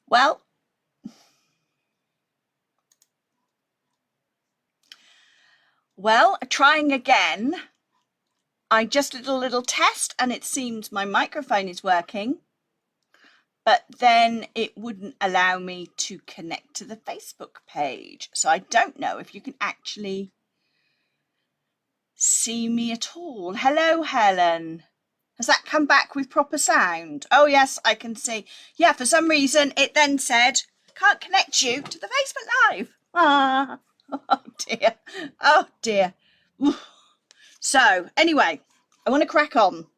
Well, trying again. I just did a little test and it seems my microphone is working, but then it wouldn't allow me to connect to the Facebook page. So I don't know if you can actually see me at all. Hello, Helen. Has that come back with proper sound? Oh, yes, I can see. Yeah, for some reason, it then said, can't connect you to the Facebook Live. Ah, oh, dear. Oh, dear. So, anyway, I want to crack on.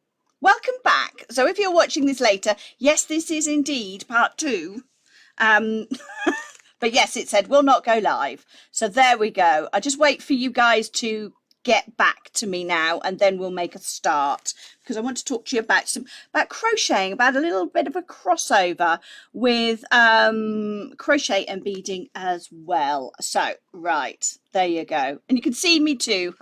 Welcome back. So if you're watching this later, yes, this is indeed part 2. But yes, it said will not go live. So there we go. I just wait for you guys to get back to me now and then we'll make a start, because I want to talk to you about crocheting, about a little bit of a crossover with crochet and beading as well. So right, there you go, and you can see me too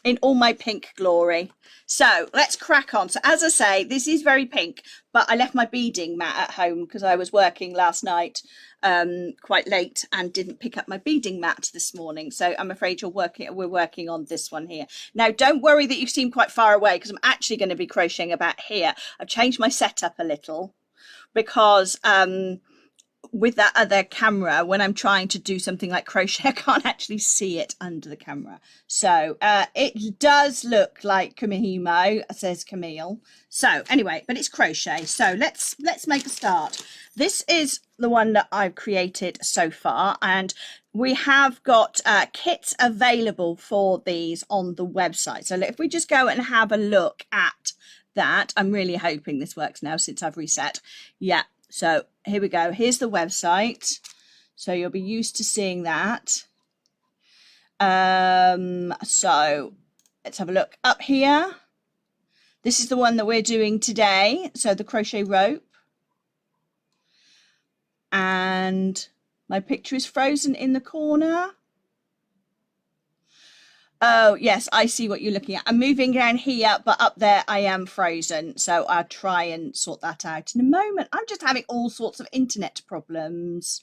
in all my pink glory. So let's crack on. So as I say, this is very pink, but I left my beading mat at home because I was working last night quite late and didn't pick up my beading mat this morning. So I'm afraid we're working on this one here. Now, don't worry that you seem quite far away, because I'm actually going to be crocheting about here. I've changed my setup a little because with that other camera, when I'm trying to do something like crochet, I can't actually see it under the camera. So it does look like Kumihimo, says Camille. So anyway, but it's crochet. So let's make a start. This is the one that I've created so far, and we have got kits available for these on the website. So if we just go and have a look at that, I'm really hoping this works now since I've reset. Yeah. So here we go. Here's the website. So you'll be used to seeing that. So let's have a look up here. This is the one that we're doing today. So the crochet rope. And my picture is frozen in the corner. Oh, yes, I see what you're looking at. I'm moving down here, but up there I am frozen. So I'll try and sort that out in a moment. I'm just having all sorts of internet problems.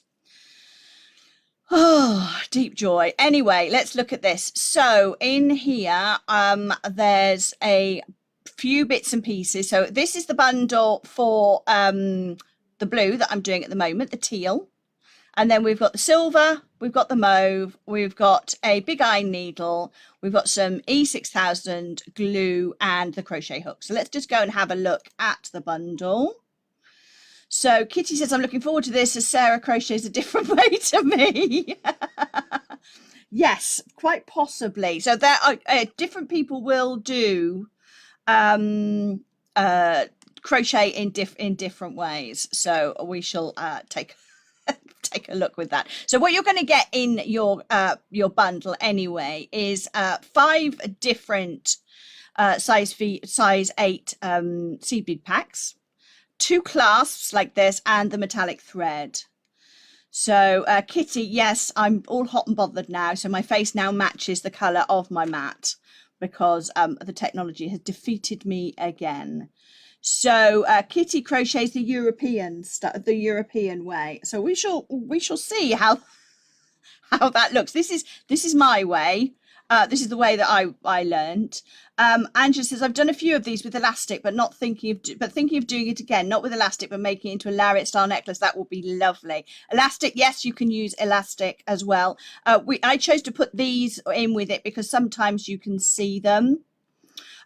Oh, deep joy. Anyway, let's look at this. So in here, there's a few bits and pieces. So this is the bundle for the blue that I'm doing at the moment, the teal. And then we've got the silver, we've got the mauve, we've got a big iron needle, we've got some E6000 glue and the crochet hook. So let's just go and have a look at the bundle. So Kitty says, I'm looking forward to this as Sarah crochets a different way to me. Yes, quite possibly. So there are different people will do crochet in different ways. So we shall take a look with that. So what you're going to get in your bundle anyway is 5 different size 8 seed bead packs, 2 clasps like this, and the metallic thread. So Kitty, yes, I'm all hot and bothered now. So my face now matches the color of my mat because the technology has defeated me again. So Kitty crochets the European way. So we shall see how that looks. This is my way. This is the way that I learned. Angela says, I've done a few of these with elastic, but thinking of doing it again, not with elastic, but making it into a lariat style necklace. That will be lovely. Elastic, yes, you can use elastic as well. I chose to put these in with it because sometimes you can see them.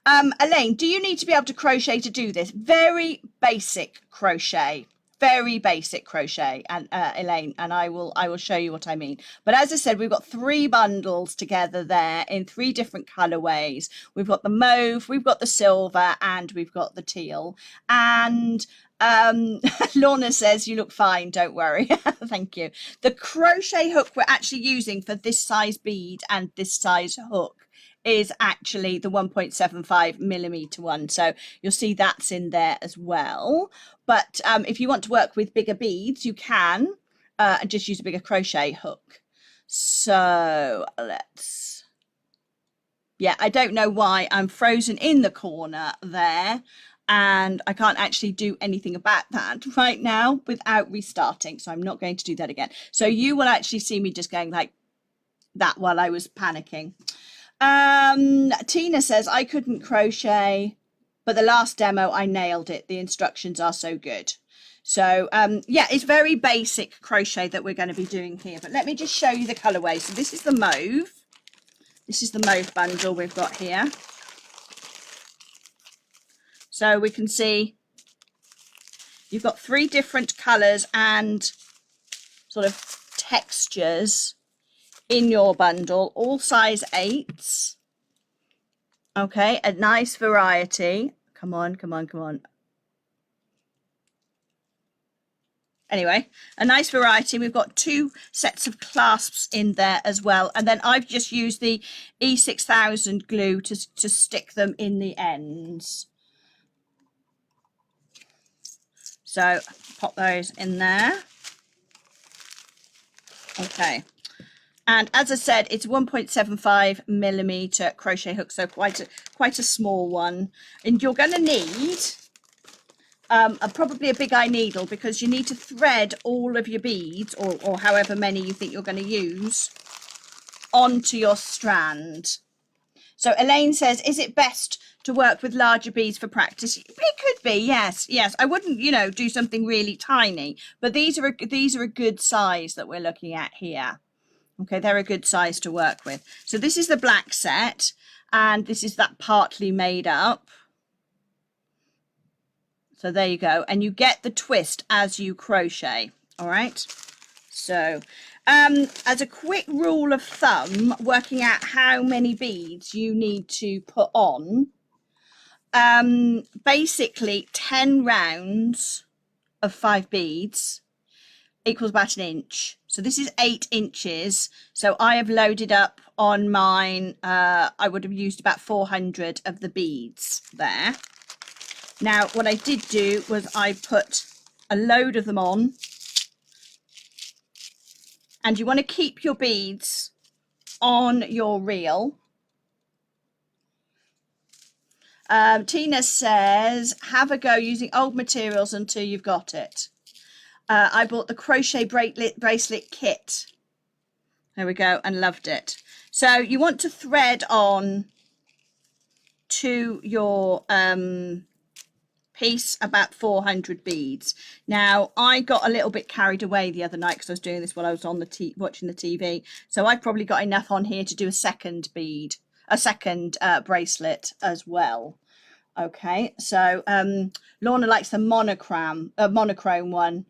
Elaine, do you need to be able to crochet to do this? Very basic crochet, and Elaine, and I will show you what I mean. But as I said, we've got 3 bundles together there in 3 different colorways. We've got the mauve, we've got the silver, and we've got the teal. And Lorna says, you look fine, don't worry. Thank you. The crochet hook we're actually using for this size bead and this size hook is actually the 1.75 millimeter one. So you'll see that's in there as well. But if you want to work with bigger beads, you can and just use a bigger crochet hook. So yeah, I don't know why I'm frozen in the corner there. and I can't actually do anything about that right now without restarting. So I'm not going to do that again. So you will actually see me just going like that while I was panicking. Tina says, I couldn't crochet, but the last demo I nailed it. The instructions are so good. So yeah, it's very basic crochet that we're going to be doing here. But let me just show you the colorway. So this is the mauve. This is the mauve bundle we've got here. So we can see you've got 3 different colors and sort of textures in your bundle, all size 8s. Okay, a nice variety. Come on, come on, come on. Anyway, a nice variety. We've got 2 sets of clasps in there as well. And then I've just used the E6000 glue to stick them in the ends. So pop those in there. Okay. And as I said, it's 1.75 millimeter crochet hook, so quite a small one. And you're going to need probably a big eye needle, because you need to thread all of your beads, or however many you think you're going to use, onto your strand. So Elaine says, is it best to work with larger beads for practice? It could be, yes. I wouldn't, do something really tiny, but these are a good size that we're looking at here. Okay, they're a good size to work with. So this is the black set, and this is that partly made up. So there you go, and you get the twist as you crochet. All right. So as a quick rule of thumb, working out how many beads you need to put on, basically 10 rounds of 5 beads equals about 1 inch. So this is 8 inches. So I have loaded up on mine, I would have used about 400 of the beads there. Now what I did do was I put a load of them on, and you want to keep your beads on your reel. Tina says, have a go using old materials until you've got it. I bought the crochet bracelet kit. There we go, and loved it. So you want to thread on to your piece about 400 beads. Now I got a little bit carried away the other night because I was doing this while I was on the watching the TV. So I've probably got enough on here to do a second bracelet as well. Okay, so Lorna likes the monochrome one.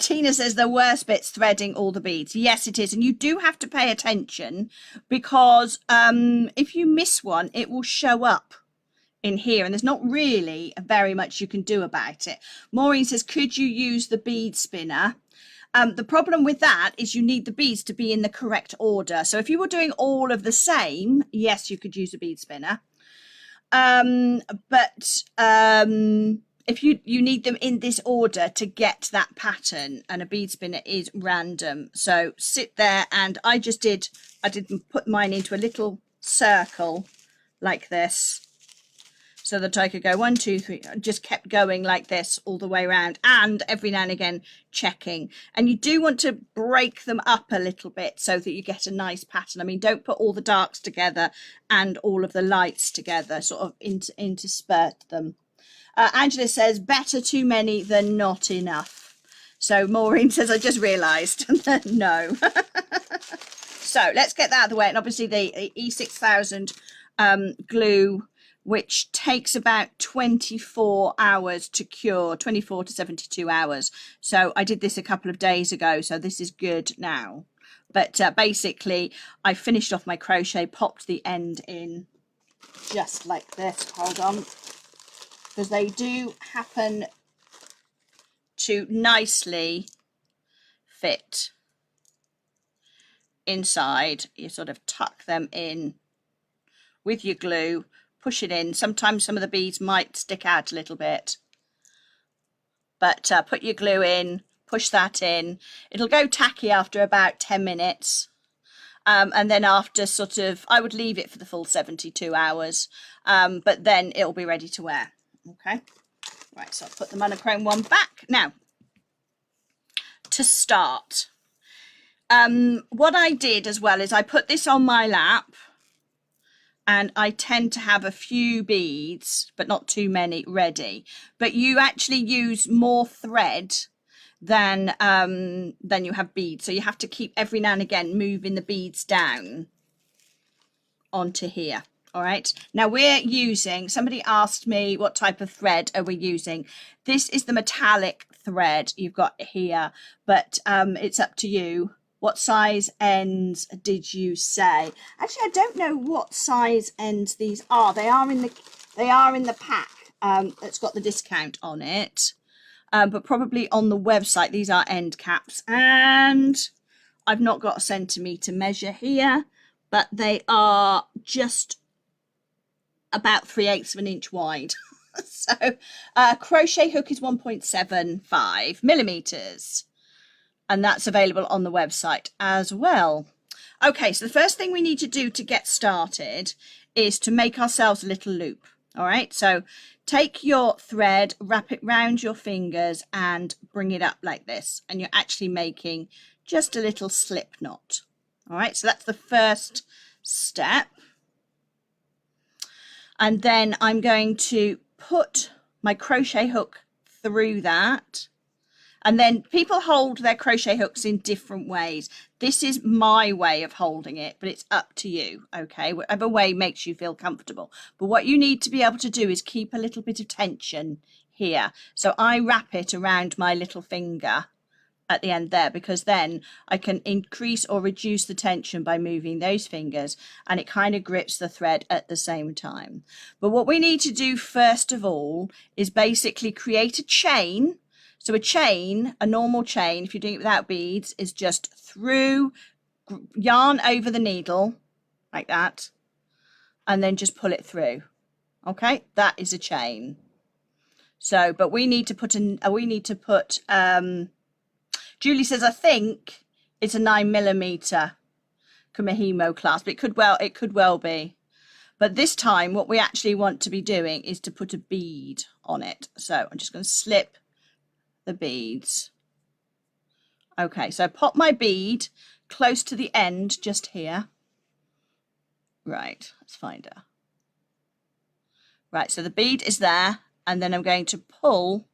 Tina says the worst bit's threading all the beads. Yes, it is. And you do have to pay attention, because if you miss one, it will show up in here, and there's not really very much you can do about it. Maureen says, could you use the bead spinner? The problem with that is you need the beads to be in the correct order. So if you were doing all of the same, yes, you could use a bead spinner. But if you need them in this order to get that pattern, and a bead spinner is random. So sit there, and I didn't put mine into a little circle like this, so that I could go 1, 2, 3, just kept going like this all the way around, and every now and again checking. And you do want to break them up a little bit so that you get a nice pattern. I mean, don't put all the darks together and all of the lights together, sort of intersperse them. Angela says, better too many than not enough. So Maureen says, I just realised. No. So let's get that out of the way. And obviously the E6000 glue, which takes about 24 hours to cure, 24 to 72 hours. So I did this a couple of days ago, so this is good now. But basically, I finished off my crochet, popped the end in just like this. Hold on. Because they do happen to nicely fit inside. You sort of tuck them in with your glue, push it in. Sometimes some of the beads might stick out a little bit, but put your glue in, push that in. It'll go tacky after about 10 minutes. And then after I would leave it for the full 72 hours, but then it'll be ready to wear. Okay, right, so I'll put the monochrome one back. Now, to start, what I did as well is I put this on my lap, and I tend to have a few beads, but not too many ready. But you actually use more thread than you have beads. So you have to keep every now and again moving the beads down onto here. All right. Now we're using, somebody asked me what type of thread are we using. This is the metallic thread you've got here, but it's up to you. What size ends did you say? Actually, I don't know what size ends these are. They are in the pack that's got the discount on it. But probably on the website, these are end caps. And I've not got a centimetre measure here, but they are just about 3/8 of an inch wide. So crochet hook is 1.75 millimeters. And that's available on the website as well. Okay, so the first thing we need to do to get started is to make ourselves a little loop. All right, so take your thread, wrap it round your fingers and bring it up like this. And you're actually making just a little slip knot. All right, so that's the first step. And then I'm going to put my crochet hook through that. And then people hold their crochet hooks in different ways. This is my way of holding it, but it's up to you, okay? Whatever way makes you feel comfortable. But what you need to be able to do is keep a little bit of tension here. So I wrap it around my little finger at the end there, because then I can increase or reduce the tension by moving those fingers, and it kind of grips the thread at the same time. But what we need to do first of all is basically create a chain. So a chain, a normal chain, if you're doing it without beads, is just through, yarn over the needle like that, and then just pull it through. Okay, that is a chain. So, but we need to put Julie says, I think it's a 9mm Kumihimo clasp. It could well be. But this time what we actually want to be doing is to put a bead on it. So I'm just going to slip the beads. Okay, so I pop my bead close to the end just here. Right, let's find her. Right, so the bead is there, and then I'm going to pull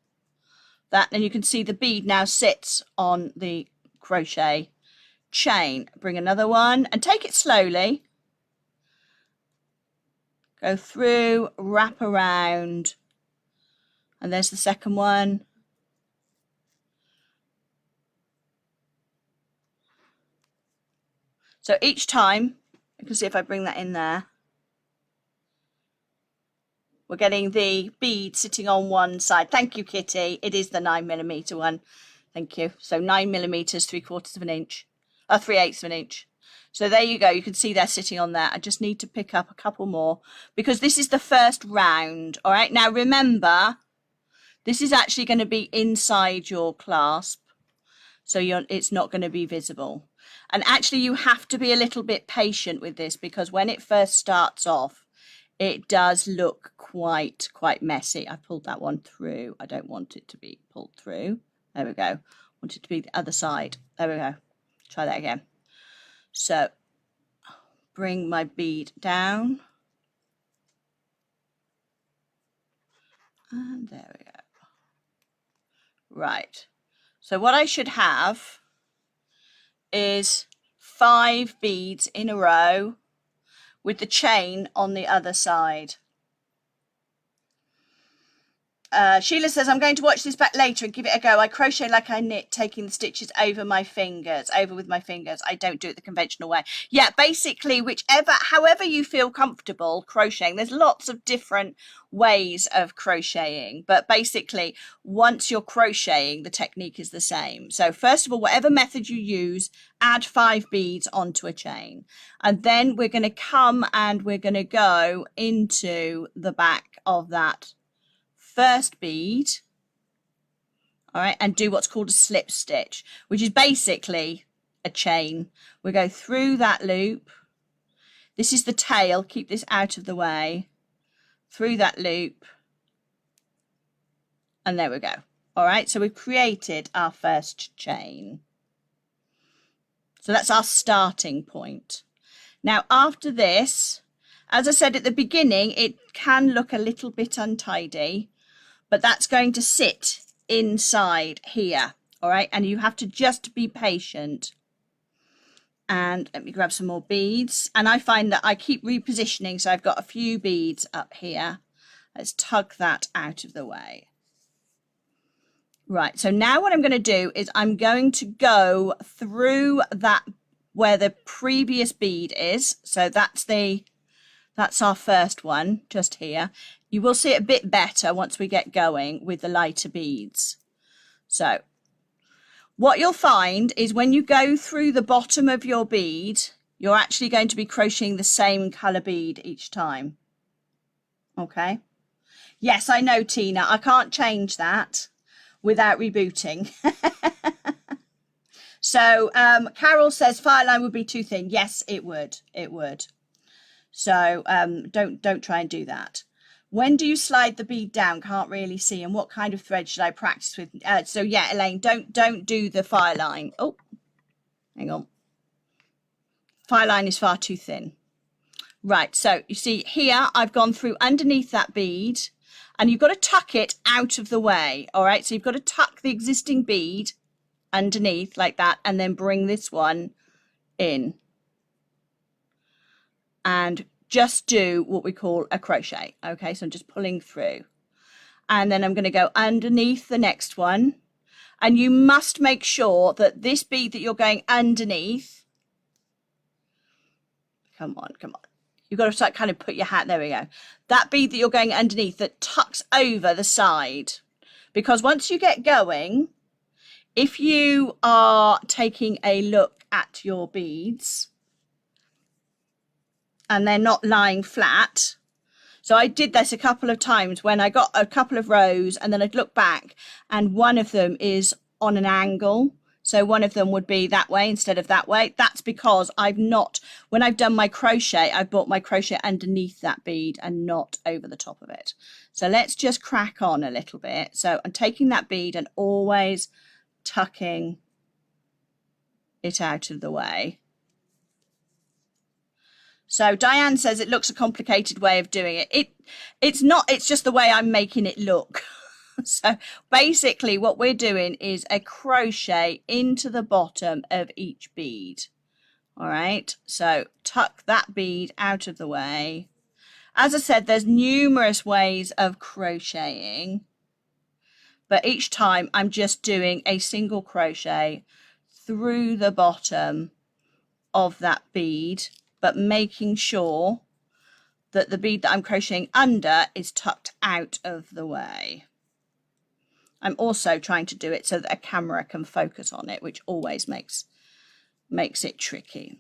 that, and you can see the bead now sits on the crochet chain. Bring another one and take it slowly. Go through, wrap around, and there's the second one. So each time, you can see if I bring that in there, we're getting the bead sitting on one side. Thank you, Kitty. It is the 9mm one. Thank you. So 9mm, 3/4 of an inch, 3/8 of an inch. So there you go. You can see they're sitting on there. I just need to pick up a couple more because this is the first round. All right. Now remember, this is actually going to be inside your clasp, so it's not going to be visible. And actually you have to be a little bit patient with this, because when it first starts off, it does look quite messy. I pulled that one through. I don't want it to be pulled through. There we go. I want it to be the other side. There we go. Try that again. So bring my bead down. And there we go. Right. So what I should have is 5 beads in a row with the chain on the other side. Sheila says, I'm going to watch this back later and give it a go. I crochet like I knit, taking the stitches over with my fingers. I don't do it the conventional way. Yeah, basically, however you feel comfortable crocheting. There's lots of different ways of crocheting, but basically, once you're crocheting, the technique is the same. So first of all, whatever method you use, add 5 beads onto a chain. And then we're going to come and we're going to go into the back of that first bead, all right, and do what's called a slip stitch, which is basically a chain. We go through that loop. This is the tail, keep this out of the way, through that loop, And there we go. All right, so we've created our first chain. So that's our starting point. Now after this, as I said at the beginning, it can look a little bit untidy, but that's going to sit inside here. All right, and you have to just be patient. And let me grab some more beads. And I find that I keep repositioning, so I've got a few beads up here. Let's tug that out of the way. Right, so now what I'm going to do is I'm going to go through that where the previous bead is. So that's our first one just here. You will see it a bit better once we get going with the lighter beads. So what you'll find is when you go through the bottom of your bead, you're actually going to be crocheting the same color bead each time. Okay. Yes, I know, Tina, I can't change that without rebooting. So Carol says fire line would be too thin. Yes, it would. It would. So don't try and do that. When do you slide the bead down? Can't really see. And what kind of thread should I practice with? So yeah, Elaine, don't do the fire line. Oh, hang on. Fire line is far too thin. Right, so you see here I've gone through underneath that bead, and you've got to tuck it out of the way. All right, so you've got to tuck the existing bead underneath like that, and then bring this one in and just do what we call a crochet. Okay, so I'm just pulling through, and then I'm going to go underneath the next one, and you must make sure that this bead that you're going underneath, come on, you've got to start kind of put your hat, there we go, that bead that you're going underneath that tucks over the side, because once you get going, if you are taking a look at your beads and they're not lying flat, so I did this a couple of times when I got a couple of rows and then I'd look back and one of them is on an angle. So one of them would be that way instead of that way. That's because when I've done my crochet, I've brought my crochet underneath that bead and not over the top of it. So let's just crack on a little bit. So I'm taking that bead and always tucking it out of the way. So Diane says it looks a complicated way of doing it. It's not, it's just the way I'm making it look. So basically what we're doing is a crochet into the bottom of each bead. All right, so tuck that bead out of the way. As I said, there's numerous ways of crocheting, but each time I'm just doing a single crochet through the bottom of that bead, but making sure that the bead that I'm crocheting under is tucked out of the way. I'm also trying to do it so that a camera can focus on it, which always makes it tricky.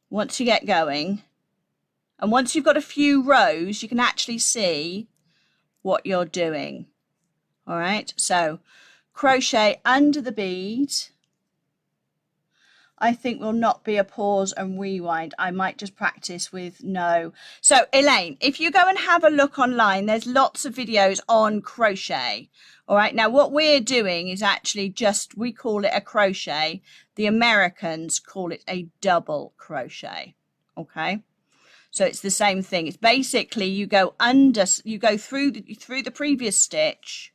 Once you get going, and once you've got a few rows, you can actually see what you're doing. All right, so crochet under the bead. I think will not be a pause and rewind. I might just practice with no. So Elaine, if you go and have a look online, there's lots of videos on crochet. All right, now what we're doing is actually just, we call it a crochet. The Americans call it a double crochet. Okay, so it's the same thing. It's basically you go through the previous stitch,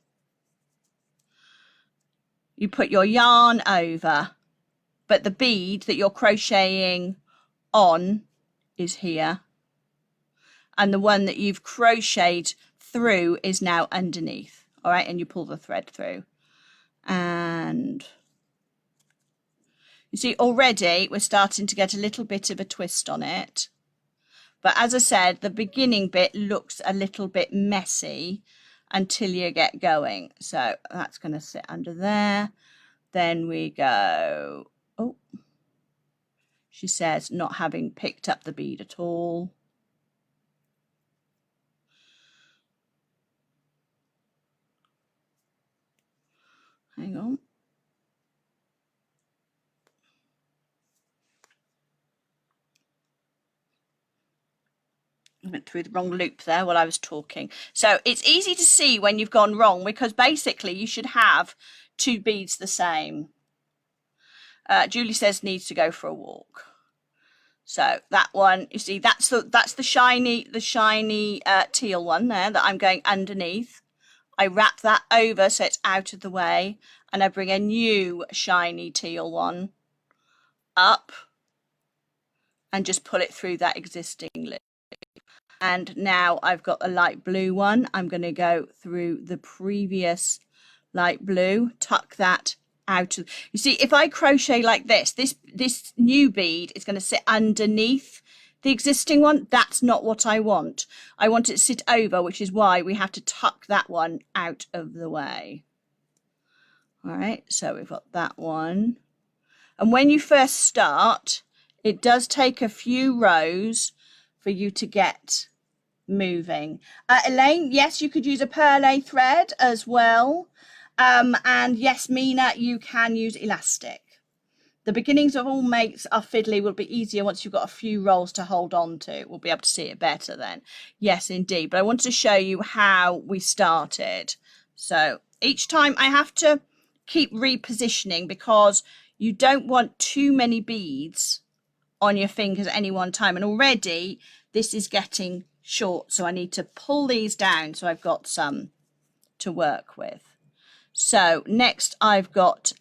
you put your yarn over, but the bead that you're crocheting on is here, and the one that you've crocheted through is now underneath. All right, and you pull the thread through, and you see already we're starting to get a little bit of a twist on it. But as I said, the beginning bit looks a little bit messy until you get going. So that's going to sit under there. Then we go, oh, she says, not having picked up the bead at all. Hang on. I went through the wrong loop there while I was talking. So it's easy to see when you've gone wrong, because basically you should have 2 beads the same. Julie says needs to go for a walk. So that one, you see, that's the shiny teal one there that I'm going underneath. I wrap that over so it's out of the way, and I bring a new shiny teal one up and just pull it through that existing loop. And now I've got a light blue one. I'm going to go through the previous light blue, tuck that out. You see, if I crochet like this, this new bead is going to sit underneath the existing one. That's not what I want. I want it to sit over, which is why we have to tuck that one out of the way. All right, so we've got that one. And when you first start, it does take a few rows for you to get moving. Elaine, yes, you could use a perlé thread as well. And yes, Mina, you can use elastic. The beginnings of all makes are fiddly will be easier once you've got a few rolls to hold on to. We'll be able to see it better then. Yes, indeed. But I wanted to show you how we started. So each time I have to keep repositioning, because you don't want too many beads on your fingers at any one time. And already this is getting short, so I need to pull these down so I've got some to work with. So next I've got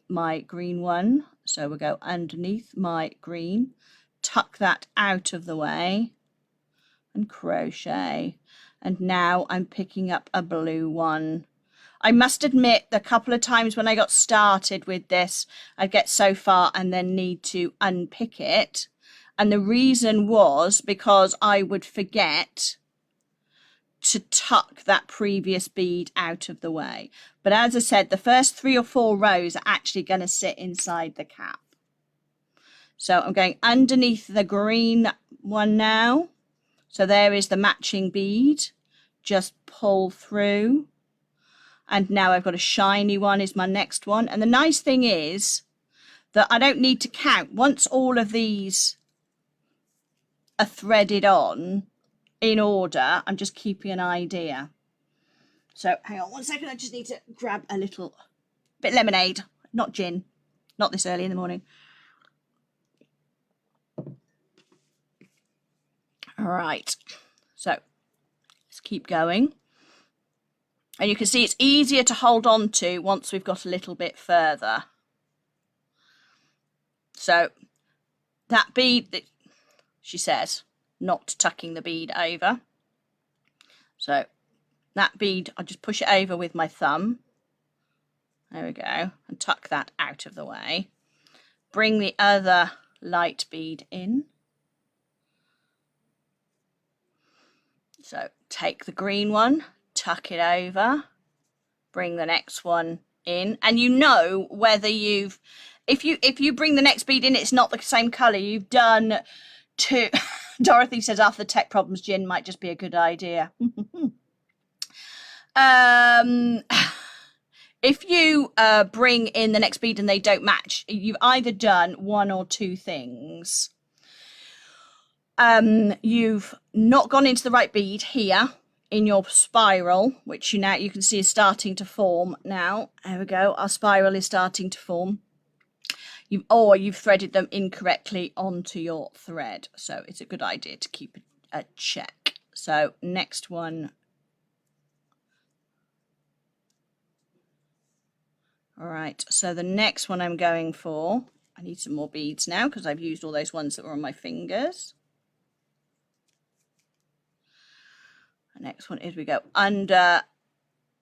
my green one. So we'll go underneath my green, tuck that out of the way and crochet. And now I'm picking up a blue one. I must admit, the couple of times when I got started with this, I'd get so far and then need to unpick it. And the reason was because I would forget to tuck that previous bead out of the way. But as I said, the first 3 or 4 rows are actually going to sit inside the cap. So I'm going underneath the green one now. So there is the matching bead. Just pull through. And now I've got a shiny one is my next one. And the nice thing is that I don't need to count. Once all of these are threaded on in order, I'm just keeping an idea. So hang on 1 second, I just need to grab a little bit of lemonade, not gin, not this early in the morning. All right, so let's keep going. And you can see it's easier to hold on to once we've got a little bit further. So that bead that she says, not tucking the bead over. So that bead, I'll just push it over with my thumb. There we go. And tuck that out of the way. Bring the other light bead in. So take the green one, tuck it over, bring the next one in, and you know whether you've, if you bring the next bead in, it's not the same color, you've done 2. Dorothy says after the tech problems, gin might just be a good idea. If you bring in the next bead and they don't match, you've either done 1 or 2 things. You've not gone into the right bead here in your spiral, which you can see is starting to form now. There we go, our spiral is starting to form. You've threaded them incorrectly onto your thread, so it's a good idea to keep a check. So next one. All right, so the next one I'm going for, I need some more beads now because I've used all those ones that were on my fingers. The next one is we go under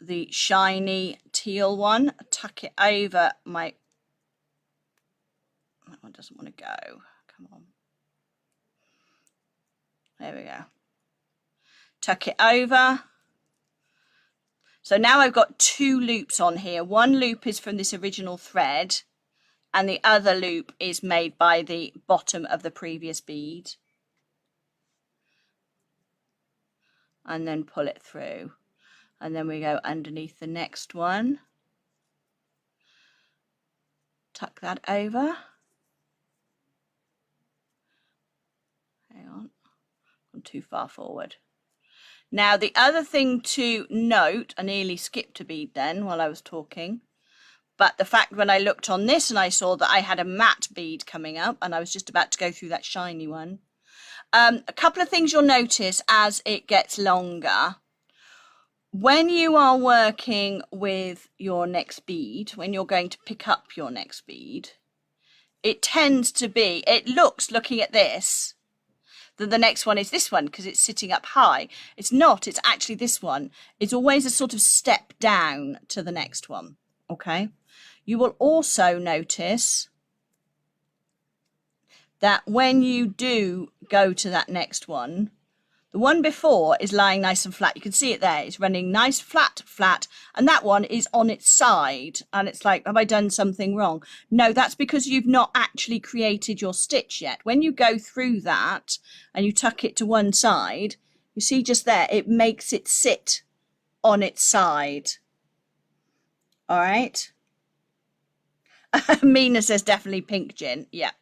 the shiny teal one, tuck it over my, that one doesn't want to go, come on. There we go. Tuck it over. So now I've got 2 loops on here. One loop is from this original thread and the other loop is made by the bottom of the previous bead. And then pull it through. And then we go underneath the next one. Tuck that over. Hang on. I'm too far forward. Now, the other thing to note, I nearly skipped a bead then while I was talking, but the fact when I looked on this and I saw that I had a matte bead coming up and I was just about to go through that shiny one. A couple of things you'll notice as it gets longer. When you are working with your next bead, when you're going to pick up your next bead, it tends to be, it looks, looking at this, that the next one is this one because it's sitting up high. It's not, it's actually this one. It's always a sort of step down to the next one, okay? You will also notice that when you do go to that next one, the one before is lying nice and flat. You can see it there. It's running nice, flat, flat. And that one is on its side. And it's like, have I done something wrong? No, that's because you've not actually created your stitch yet. When you go through that and you tuck it to one side, you see just there, it makes it sit on its side. All right. Mina says definitely pink gin. Yeah.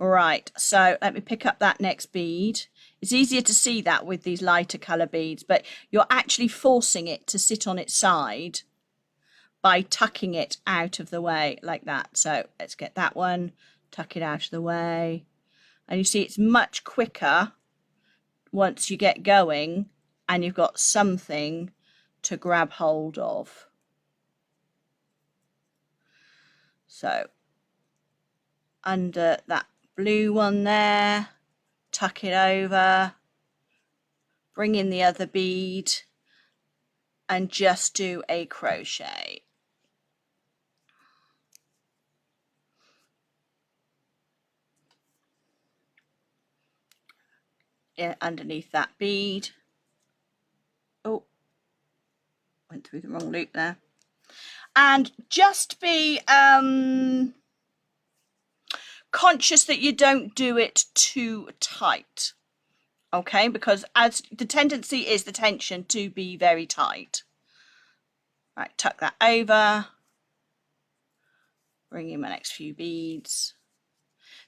Right, so let me pick up that next bead. It's easier to see that with these lighter colour beads, but you're actually forcing it to sit on its side by tucking it out of the way like that. So let's get that one, tuck it out of the way. And you see it's much quicker once you get going and you've got something to grab hold of. So under that blue one there, tuck it over, bring in the other bead and just do a crochet. Underneath that bead. Oh, went through the wrong loop there. And just be conscious that you don't do it too tight, okay, because as the tendency is the tension to be very tight. Right, tuck that over, bring in my next few beads.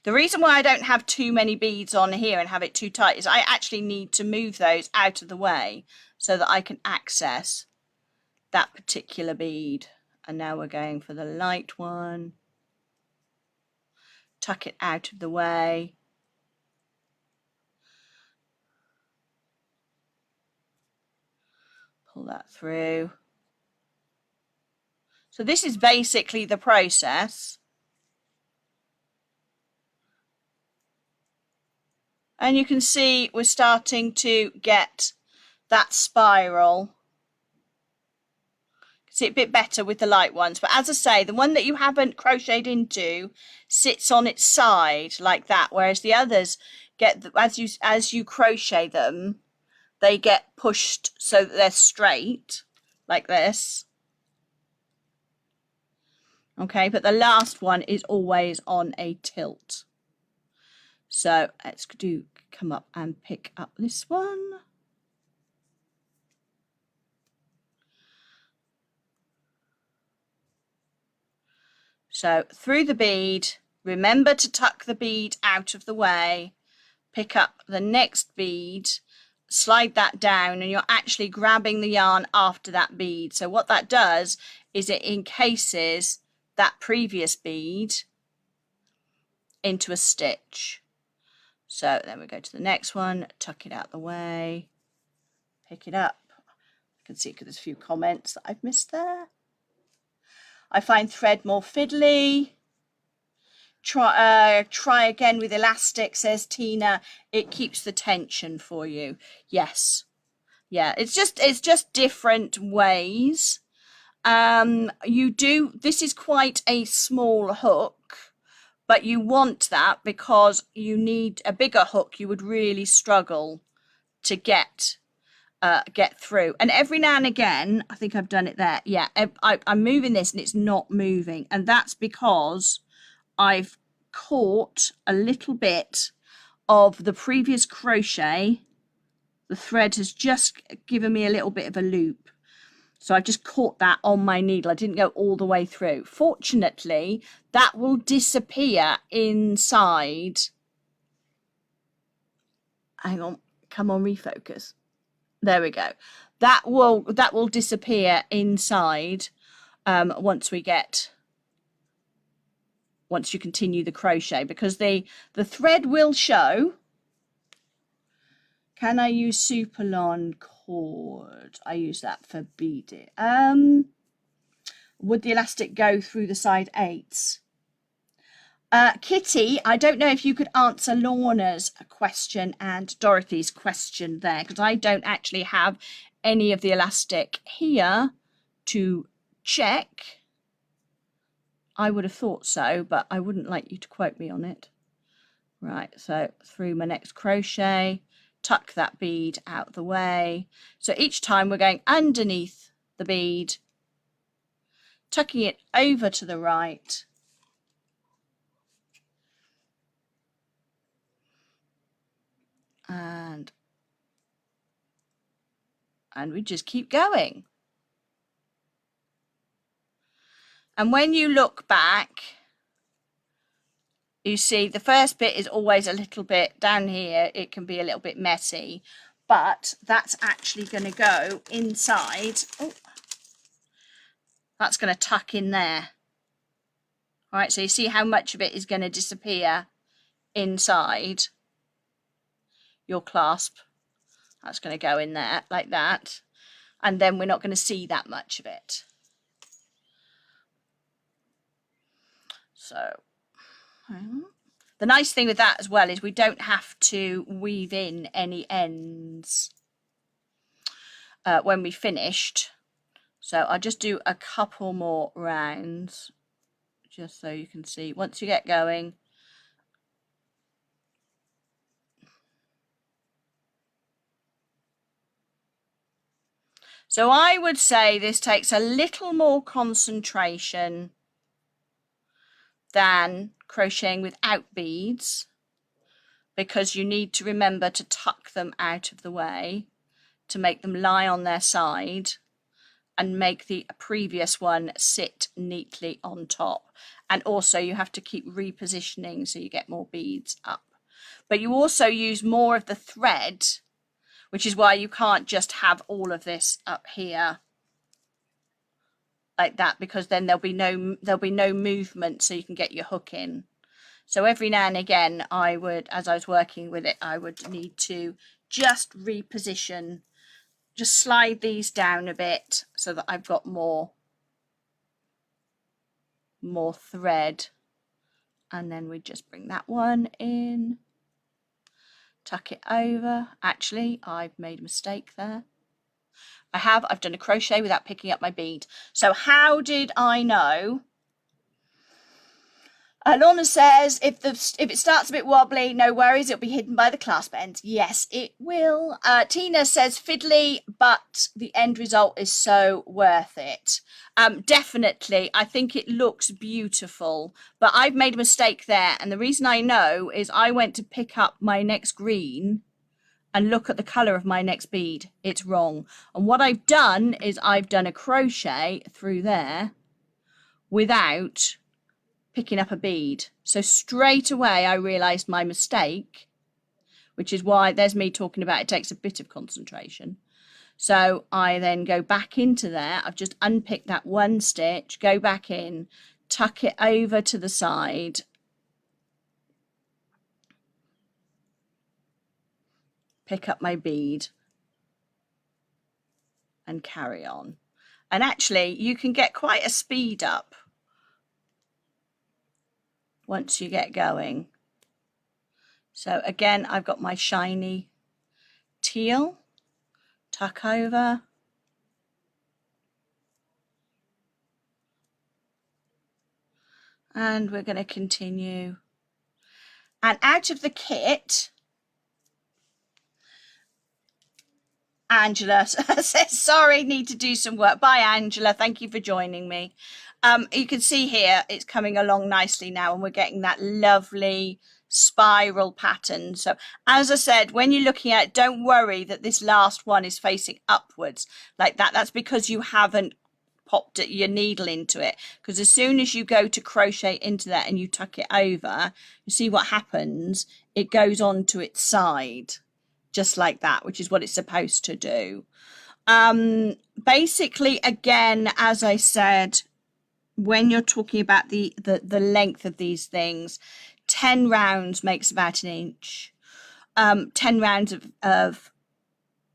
The reason why I don't have too many beads on here and have it too tight is I actually need to move those out of the way so that I can access that particular bead. And now we're going for the light one. Tuck it out of the way. Pull that through. So this is basically the process. And you can see we're starting to get that spiral. See it a bit better with the light ones, but as I say, the one that you haven't crocheted into sits on its side like that, whereas the others get, as you crochet them, they get pushed so that they're straight like this. Okay, but the last one is always on a tilt. So let's come up and pick up this one. So through the bead, remember to tuck the bead out of the way, pick up the next bead, slide that down, and you're actually grabbing the yarn after that bead. So what that does is it encases that previous bead into a stitch. So then we go to the next one, tuck it out the way, pick it up. I can see because there's a few comments that I've missed there. I find thread more fiddly. Try again with elastic, says Tina. It keeps the tension for you. Yes. Yeah, it's just different ways. This is quite a small hook, but you want that because you need a bigger hook. You would really struggle to get through. And every now and again, I think I've done it there. Yeah, I'm moving this and it's not moving. And that's because I've caught a little bit of the previous crochet. The thread has just given me a little bit of a loop. So I've just caught that on my needle. I didn't go all the way through. Fortunately, that will disappear inside hang on, come on, refocus. There we go. That will disappear inside once you continue the crochet, because the thread will show. Can I use Superlon cord? I use that for beading. Would the elastic go through the side 8s? Kitty, I don't know if you could answer Lorna's question and Dorothy's question there, because I don't actually have any of the elastic here to check. I would have thought so, but I wouldn't like you to quote me on it. Right, so through my next crochet, tuck that bead out of the way. So each time we're going underneath the bead, tucking it over to the right, and we just keep going. And when you look back, you see the first bit is always a little bit down here. It can be a little bit messy, but that's actually going to go inside. Oh, that's going to tuck in there. All right, so you see how much of it is going to disappear inside your clasp. That's going to go in there like that. And then we're not going to see that much of it. So the nice thing with that as well is we don't have to weave in any ends when we finished. So I'll just do a couple more rounds just so you can see once you get going. So I would say this takes a little more concentration than crocheting without beads, because you need to remember to tuck them out of the way to make them lie on their side and make the previous one sit neatly on top. And also you have to keep repositioning so you get more beads up. But you also use more of the thread, which is why you can't just have all of this up here like that, because then there'll be no movement, so you can get your hook in. So every now and again I would, as I was working with it, I would need to just reposition, just slide these down a bit so that I've got more thread, and then we just bring that one in, tuck it over. Actually, I've made a mistake there. I've done a crochet without picking up my bead. So how did I know? Lorna says, if it starts a bit wobbly, no worries, it'll be hidden by the clasp ends. Yes, it will. Tina says, fiddly, but the end result is so worth it. Definitely, I think it looks beautiful, but I've made a mistake there. And the reason I know is I went to pick up my next green and look at the colour of my next bead. It's wrong. And what I've done is I've done a crochet through there without picking up a bead. So straight away I realised my mistake, which is why there's me talking about it takes a bit of concentration. So I then go back into there. I've just unpicked that one stitch, go back in, tuck it over to the side, pick up my bead and carry on. And actually you can get quite a speed up once you get going. So again, I've got my shiny teal, tuck over, and we're going to continue. And out of the kit, Angela says, sorry, need to do some work. Bye, Angela. Thank you for joining me. You can see here it's coming along nicely now, and we're getting that lovely spiral pattern. So as I said, when you're looking at it, don't worry that this last one is facing upwards like that. That's because you haven't popped your needle into it, because as soon as you go to crochet into that and you tuck it over, you see what happens, it goes on to its side. just like that, which is what it's supposed to do. Basically, again, as I said, when you're talking about the length of these things, 10 rounds makes about an inch. 10 rounds of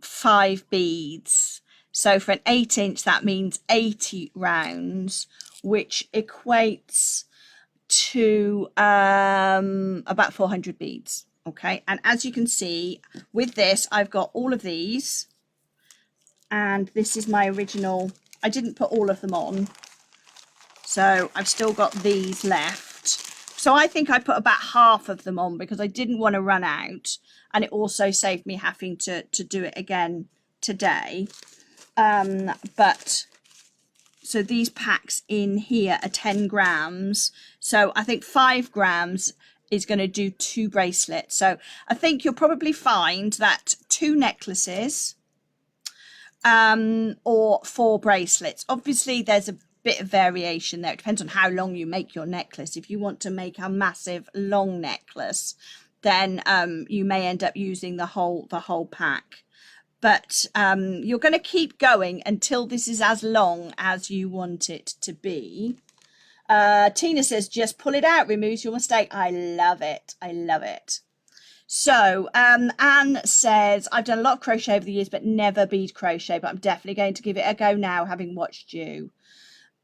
5 beads. So for an 8-inch, that means 80 rounds, which equates to about 400 beads. Okay, and as you can see with this, I've got all of these, and this is my original. I didn't put all of them on, so I've still got these left. So I think I put about half of them on because I didn't want to run out, and it also saved me having to do it again today. But so these packs in here are 10 grams. So I think 5 grams is going to do 2 bracelets. So I think you'll probably find that 2 necklaces or 4 bracelets. Obviously, there's a bit of variation there. It depends on how long you make your necklace. If you want to make a massive long necklace, then you may end up using the whole pack. But you're going to keep going until this is as long as you want it to be. Tina says, just pull it out, removes your mistake. I love it. I love it. So Anne says, I've done a lot of crochet over the years, but never bead crochet, but I'm definitely going to give it a go now, having watched you.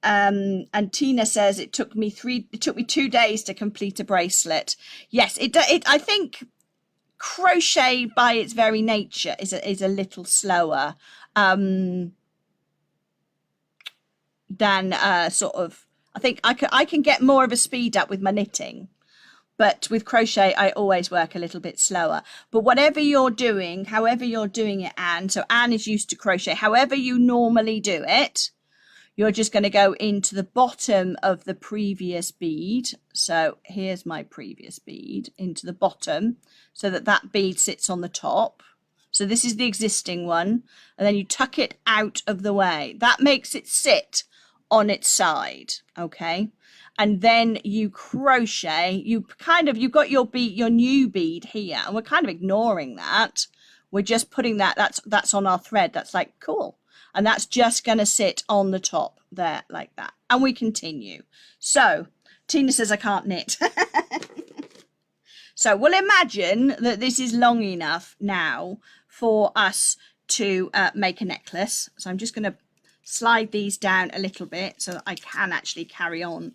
And Tina says, it took me 2 days to complete a bracelet. Yes, I think crochet by its very nature is a little slower than sort of, I think I can get more of a speed up with my knitting, but with crochet I always work a little bit slower. But whatever you're doing, however you're doing it, Anne, so Anne is used to crochet, however you normally do it, you're just going to go into the bottom of the previous bead. So here's my previous bead, into the bottom, so that bead sits on the top. So this is the existing one, and then you tuck it out of the way. That makes it sit on its side, okay? And then you crochet. You've got your new bead here, and we're kind of ignoring that. We're just putting that's on our thread. That's like cool. And that's just going to sit on the top there like that. And we continue. So Tina says, I can't knit. So we'll imagine that this is long enough now for us to make a necklace. So I'm just going to slide these down a little bit so that I can actually carry on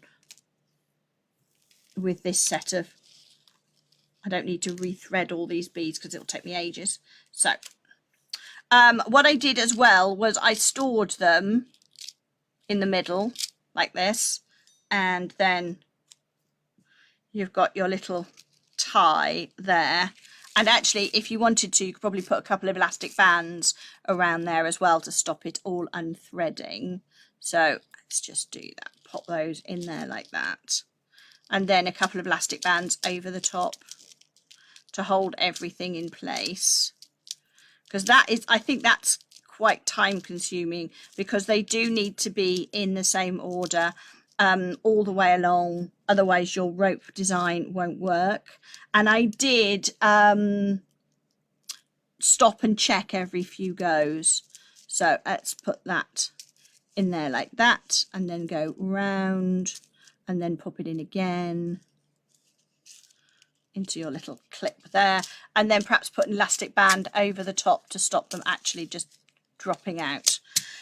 with this set of, I don't need to rethread all these beads because it'll take me ages. So what I did as well was I stored them in the middle like this, and then you've got your little tie there. And actually, if you wanted to, you could probably put a couple of elastic bands around there as well to stop it all unthreading. So let's just do that. Pop those in there like that. And then a couple of elastic bands over the top to hold everything in place. Because I think that's quite time consuming, because they do need to be in the same order all the way along. Otherwise your rope design won't work. And I did stop and check every few goes. So let's put that in there like that, and then go round and then pop it in again into your little clip there, and then perhaps put an elastic band over the top to stop them actually just dropping out.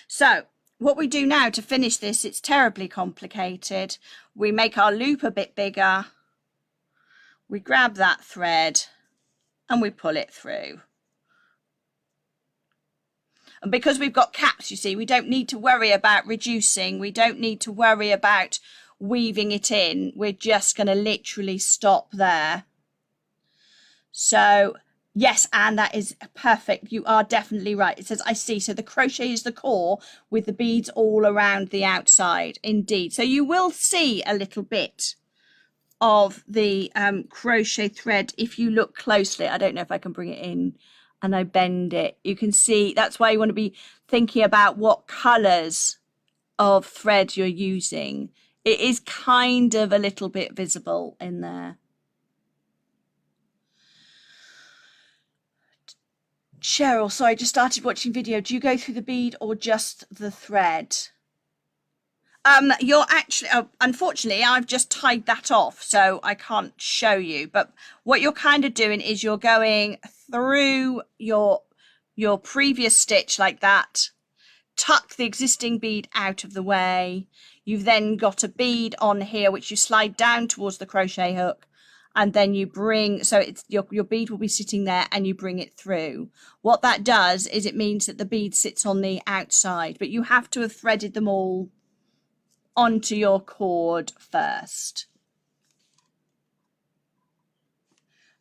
So what we do now to finish this, it's terribly complicated. We make our loop a bit bigger, we grab that thread and we pull it through. And because we've got caps, you see, we don't need to worry about reducing, we don't need to worry about weaving it in. We're just going to literally stop there. So yes, Anne, that is perfect. You are definitely right. It says, I see. So the crochet is the core with the beads all around the outside. Indeed. So you will see a little bit of the crochet thread if you look closely. I don't know if I can bring it in and I bend it. You can see, that's why you want to be thinking about what colours of thread you're using. It is kind of a little bit visible in there. Cheryl, sorry, I just started watching video. Do you go through the bead or just the thread? You're actually, unfortunately, I've just tied that off, so I can't show you. But what you're kind of doing is you're going through your previous stitch like that, tuck the existing bead out of the way. You've then got a bead on here, which you slide down towards the crochet hook. And then you bring, so it's your bead will be sitting there and you bring it through. What that does is it means that the bead sits on the outside, but you have to have threaded them all onto your cord first.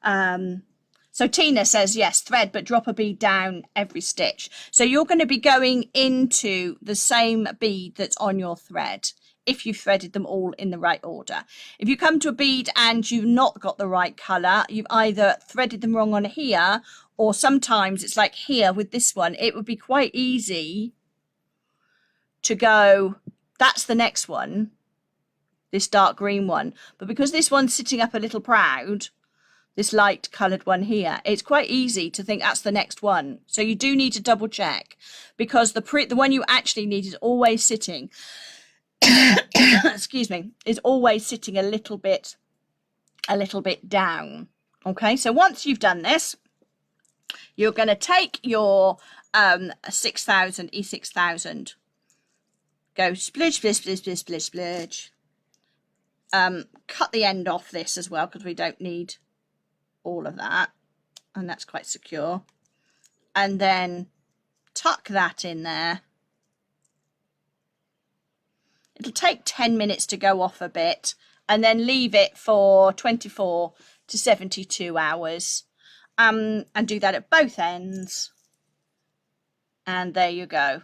So Tina says, yes, thread, but drop a bead down every stitch. So you're going to be going into the same bead that's on your thread if you've threaded them all in the right order. If you come to a bead and you've not got the right colour, you've either threaded them wrong on here, or sometimes it's like here with this one, it would be quite easy to go, that's the next one, this dark green one. But because this one's sitting up a little proud, this light coloured one here, it's quite easy to think that's the next one. So you do need to double check, because the one you actually need is always sitting, excuse me, is always sitting a little bit down. Okay, so once you've done this, you're going to take your 6000 E6000, go splidge, splidge, splidge, splidge, splidge, splidge. Cut the end off this as well, because we don't need all of that, and that's quite secure. And then tuck that in there. It'll take 10 minutes to go off a bit, and then leave it for 24 to 72 hours. And do that at both ends. And there you go.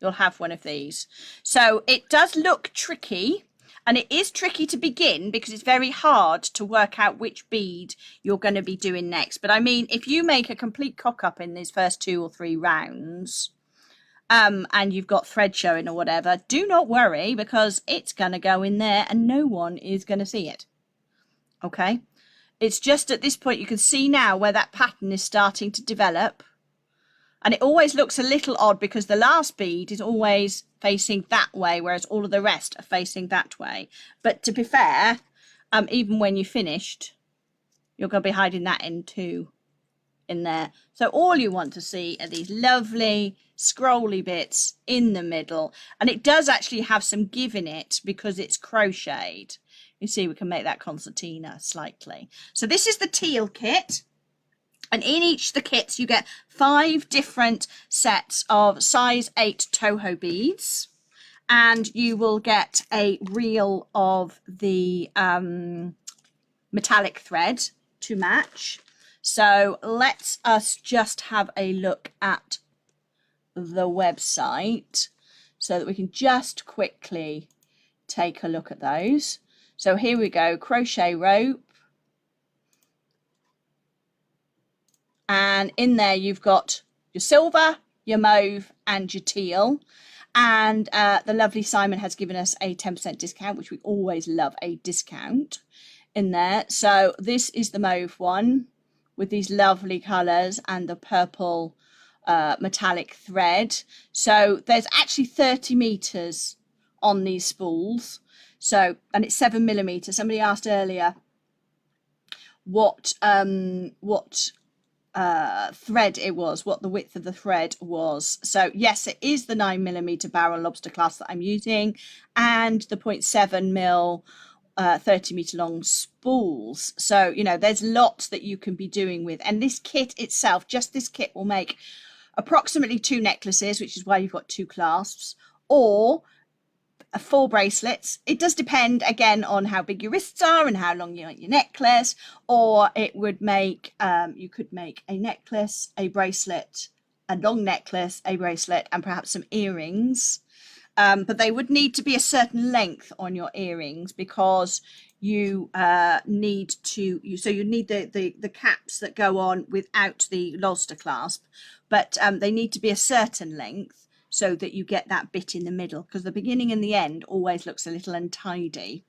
You'll have one of these. So it does look tricky, and it is tricky to begin because it's very hard to work out which bead you're going to be doing next. But I mean, if you make a complete cock up in these first 2 or 3 rounds, and you've got thread showing or whatever, do not worry, because it's going to go in there and no one is going to see it. Okay? It's just at this point you can see now where that pattern is starting to develop. And it always looks a little odd because the last bead is always facing that way, whereas all of the rest are facing that way. But to be fair, even when you're finished, you're going to be hiding that end too in there. So all you want to see are these lovely scrolly bits in the middle. And it does actually have some give in it because it's crocheted. You see, we can make that concertina slightly. So this is the teal kit. And in each of the kits, you get 5 different sets of size 8 Toho beads. And you will get a reel of the metallic thread to match. So let's us just have a look at the website so that we can just quickly take a look at those. So here we go, crochet rope. And in there you've got your silver, your mauve and your teal. And the lovely Simon has given us a 10% discount, which we always love a discount in there. So this is the mauve one with these lovely colours and the purple metallic thread. So there's actually 30 meters on these spools. So, and it's 7mm. Somebody asked earlier what thread it was, what the width of the thread was. So yes, it is the 9mm barrel lobster clasp that I'm using, and the 0.7mm 30-meter long spools. So you know, there's lots that you can be doing with, and this kit itself, just this kit, will make approximately 2 necklaces, which is why you've got 2 clasps, or 4 bracelets. It does depend again on how big your wrists are and how long you want your necklace, or it would make you could make a necklace, a bracelet, a long necklace, a bracelet, and perhaps some earrings. But they would need to be a certain length on your earrings, because you need to you need the caps that go on without the lobster clasp, but they need to be a certain length, so that you get that bit in the middle, because the beginning and the end always looks a little untidy.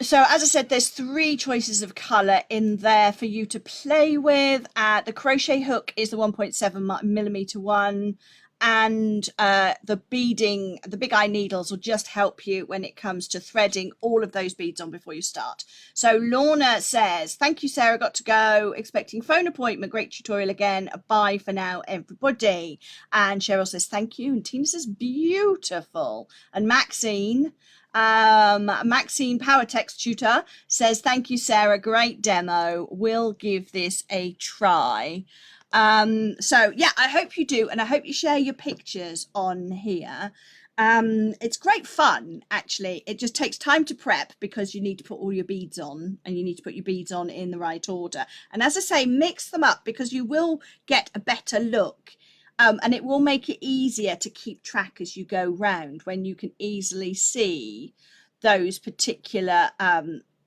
So as I said, there's 3 choices of color in there for you to play with. The crochet hook is the 1.7mm one, and the beading, the big eye needles will just help you when it comes to threading all of those beads on before you start. So Lorna says, thank you, Sarah, got to go, expecting phone appointment, great tutorial again, bye for now, everybody. And Cheryl says thank you, and Tina says beautiful. And Maxine Power Text Tutor says, thank you, Sarah. Great demo. We'll give this a try. So yeah, I hope you do. And I hope you share your pictures on here. It's great fun, actually. It just takes time to prep because you need to put all your beads on, and you need to put your beads on in the right order. And as I say, mix them up because you will get a better look. And it will make it easier to keep track as you go round when you can easily see those particular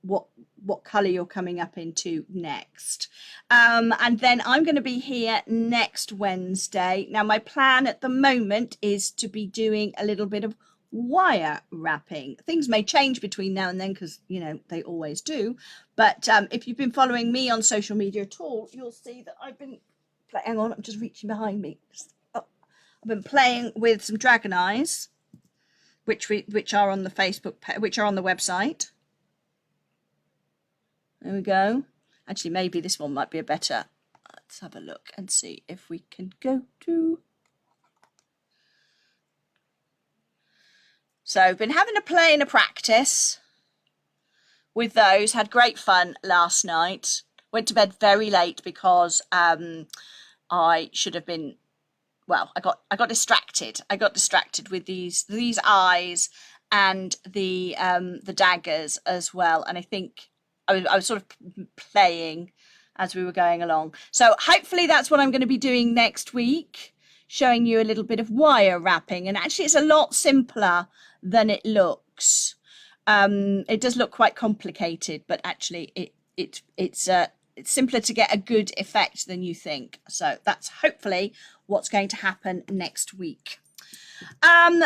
what color you're coming up into next. And then I'm going to be here next Wednesday. Now my plan at the moment is to be doing a little bit of wire wrapping. Things may change between now and then because, you know, they always do. But if you've been following me on social media at all, you'll see that I've been hang on, I'm just reaching behind me. Oh, I've been playing with some dragon eyes, which are on the Facebook, which are on the website. There we go. Actually, maybe this one might be a better. Let's have a look and see if we can go to. So I've been having a play and a practice with those. Had great fun last night. Went to bed very late because I should have been, well, I got distracted. I got distracted with these eyes and the daggers as well. And I think I was sort of playing as we were going along. So hopefully that's what I'm going to be doing next week, showing you a little bit of wire wrapping. And actually it's a lot simpler than it looks. It does look quite complicated, but actually it's simpler to get a good effect than you think. So that's hopefully what's going to happen next week.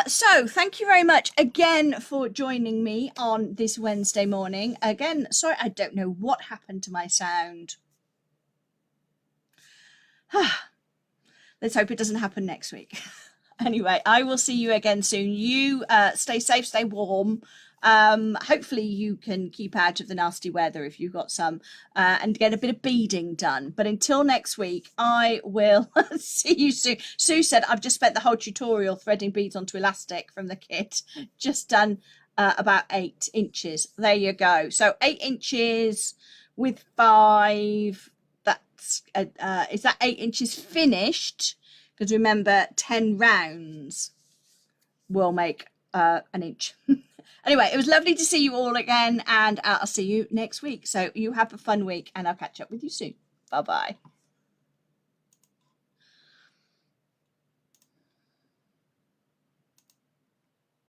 So thank you very much again for joining me on this Wednesday morning. Again, sorry, I don't know what happened to my sound. Let's hope it doesn't happen next week. Anyway, I will see you again soon. You stay safe, stay warm. Hopefully you can keep out of the nasty weather if you've got some, and get a bit of beading done. But until next week, I will see you soon. Sue said, I've just spent the whole tutorial threading beads onto elastic from the kit. Just done about 8 inches. There you go. So 8 inches with 5. That's is that 8 inches finished? Because remember, 10 rounds will make an inch. Anyway, it was lovely to see you all again, and I'll see you next week. So you have a fun week, and I'll catch up with you soon. Bye-bye.